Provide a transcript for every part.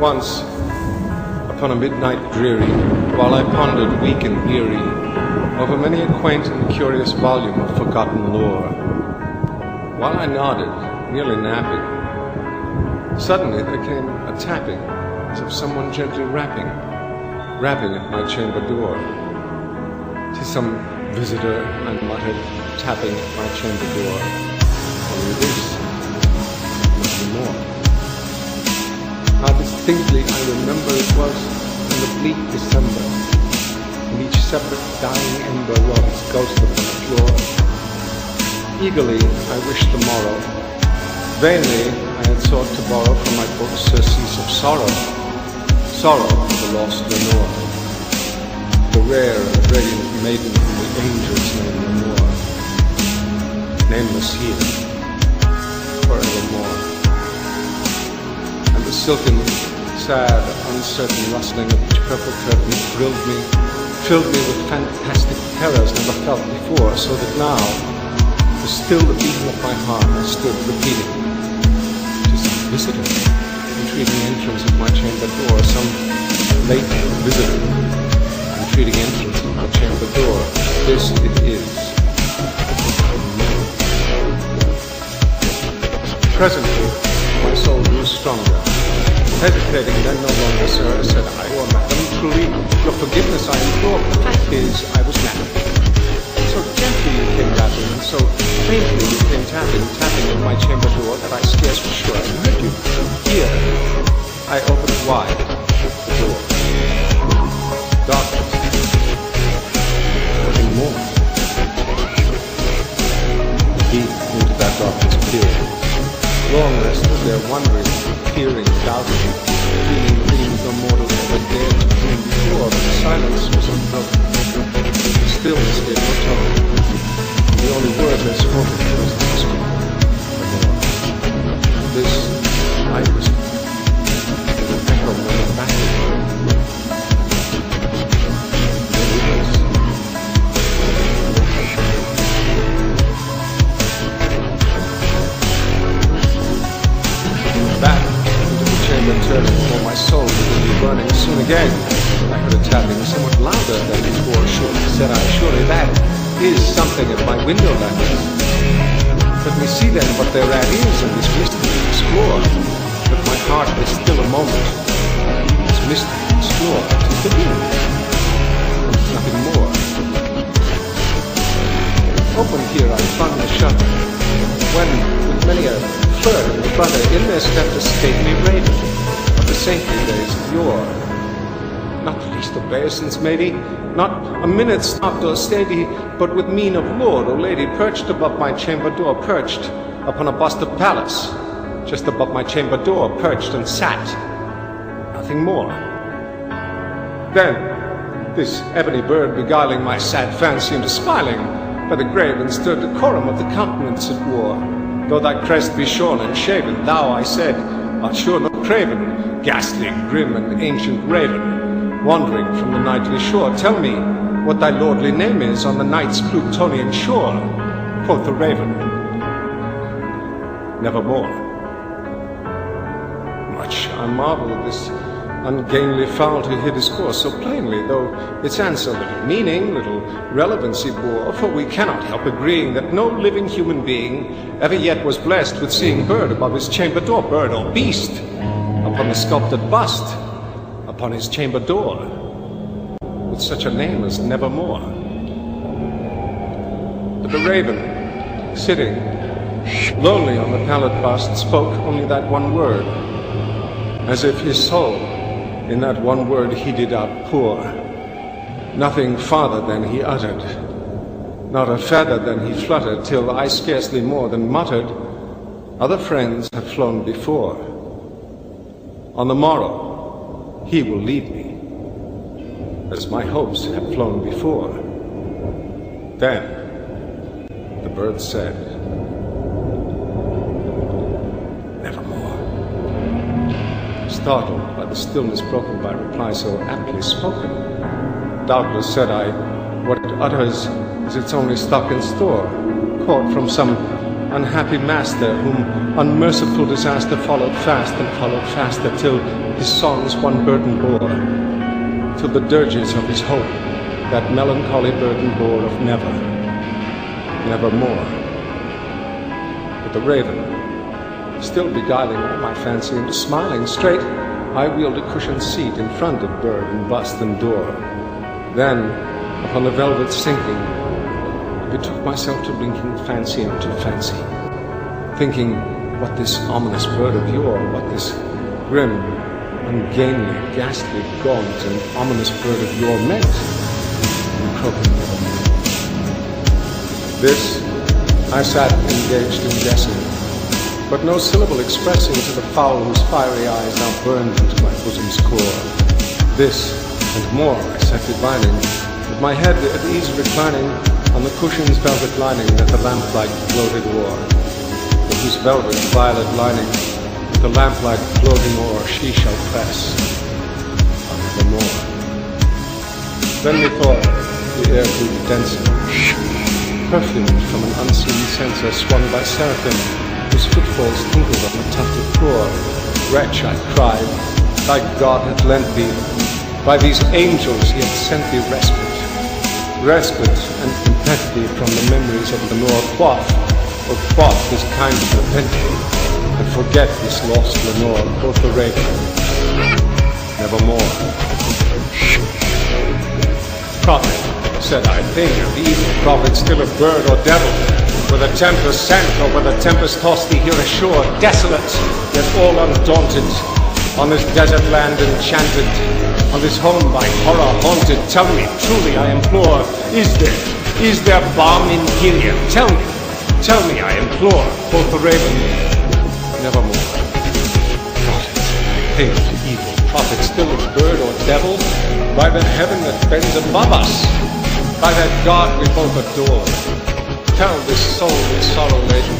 Once, upon a midnight dreary, while I pondered weak and weary over many a quaint and curious volume of forgotten lore, while I nodded, nearly napping, suddenly there came a tapping, as of someone gently rapping at my chamber door. "'Tis some visitor," I muttered, tapping at my chamber door. "Only this, nothing more." How distinctly I remember it was in the bleak December, and each separate dying ember wrought its ghost upon the floor. Eagerly I wished the morrow. Vainly I had sought to borrow from my book surcease of sorrow, sorrow for the lost Lenore, the rare and radiant maiden whom the angels name no more, nameless here, forevermore. And the silken, sad, uncertain rustling of each purple curtain thrilled me, filled me with fantastic terrors never felt before, so that now, to still the beating of my heart, I stood repeating, "'Tis some visitor, entreating entrance at my chamber door, some late visitor, entreating entrance at my chamber door. This it is." Presently, my soul grew stronger. Hesitating then no longer, "Sir," said I, "or madam, truly your forgiveness I implore. The fact is, I was mad. So gently you came rapping, and so faintly you came tapping at my chamber door, that I scarce was sure I heard you. Here, I opened wide the door. Darkness. Nothing more. Deep into that darkness peered. Long I stood there wondering, fearing, doubting, dreaming dreams no mortal ever dared to dream before, but the silence was unbroken. The stillness gave no tone. The only word that spoken was the whisper. This I whispered, with an echo running backward. Back into the chamber turning, for my soul would be burning soon again. I heard a tapping somewhat louder than before. Surely, said I, surely that is something at my window, that is. Let me see then what thereat is in this mystery explore. Let my heart be still a moment. This mystery explore. 'Tis the wind, and nothing more. Open here I flung the shutter, when with many a flirt and flutter in there stepped a stately raven of the saintly days of yore. Not the least obeisance made he, not a minute stopped or stayed he, but with mien of lord or lady perched above my chamber door, perched upon a bust of Pallas, just above my chamber door, perched and sat. Nothing more. Then this ebony bird beguiling my sad fancy into smiling, by the grave and stir decorum of the countenance it wore. Though thy crest be shorn and shaven, thou, I said, art sure not craven, ghastly, grim, and ancient raven, wandering from the nightly shore. Tell me what thy lordly name is on the night's Plutonian shore. Quoth the raven, Nevermore. Much I marvel at this ungainly fowl to hear discourse so plainly, though its answer little meaning, little relevancy bore, for we cannot help agreeing that no living human being ever yet was blessed with seeing bird above his chamber door, bird or beast, upon the sculptured bust, upon his chamber door, with such a name as Nevermore. But the raven, sitting lonely on the pallid bust, spoke only that one word, as if his soul in that one word he did outpour. Nothing farther than he uttered, not a feather than he fluttered, till I scarcely more than muttered, other friends have flown before. On the morrow he will leave me, as my hopes have flown before. Then the bird said, Nevermore. Startled by the stillness broken by reply so aptly spoken, doubtless, said I, what it utters is its only stock and store, caught from some unhappy master, whom unmerciful disaster followed fast and followed faster, till his songs one burden bore, till the dirges of his hope that melancholy burden bore of never, nevermore. But the raven, still beguiling all my fancy into smiling straight, I wheeled a cushioned seat in front of bird and bust and door. Then, upon the velvet sinking, I betook myself to linking fancy into fancy, thinking what this ominous bird of yore, what this grim, ungainly, ghastly, gaunt, and ominous bird of yore meant in croaking nevermore. This I sat engaged in guessing, but no syllable expressing to the fowl whose fiery eyes now burned into my bosom's core. This and more I sat divining, with my head at ease reclining on the cushion's velvet lining that the lamplight gloated o'er, with whose velvet violet lining the lamplight gloating o'er she shall press on nevermore. Then methought the air grew denser, perfumed from an unseen censer swung by seraphim, whose footfalls tinkled on the tufted floor. Wretch, I cried, thy God hath lent thee, by these angels he hath sent thee respite and content thee from the memories of Lenore. Quaff this kind of nepenthe, and forget this lost Lenore. Quoth the raven, nevermore. Prophet, said I, think of the evil prophet, still a bird or devil, whether tempest sent or whether tempest tossed thee here ashore, desolate, yet all undaunted, on this desert land enchanted, on this home by horror haunted. Tell me, truly I implore, is there balm in Gilead? Tell me, I implore. Quoth the raven, nevermore. Prophet, think of the evil prophet, still a bird or devil, by the heaven that bends above us, by that God we both adore. Tell this soul with sorrow laden,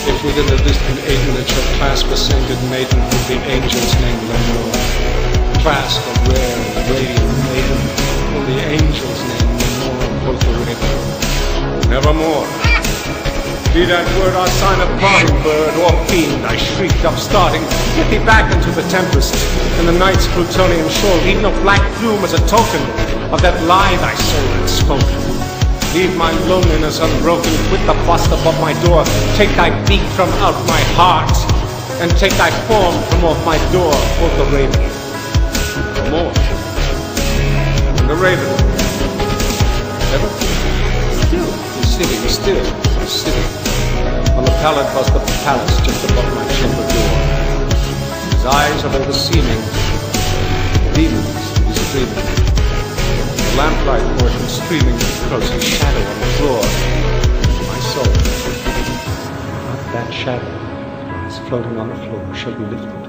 if within the distant Aden it shall clasp a sainted maiden with the angel's name Lenore. Clasp a rare and radiant maiden with the angel's name Lenore. Quoth the raven, nevermore. Be that word our sign of parting, bird or fiend, I shrieked upstarting, get thee back into the tempest, and the night's plutonian shore. Leave no black plume as a token of that lie thy soul had spoken. Leave my loneliness unbroken, quit the bust above my door, take thy beak from out my heart, and take thy form from off my door. Quoth the raven, no more. And the raven, never, still, sitting, on the pallid bust of the palace just above my chamber door. His eyes of all the seeming, demons he's dreaming. The lamplight portion streaming across his shadow on the floor. My soul, not that shadow, is floating on the floor, shall be lifted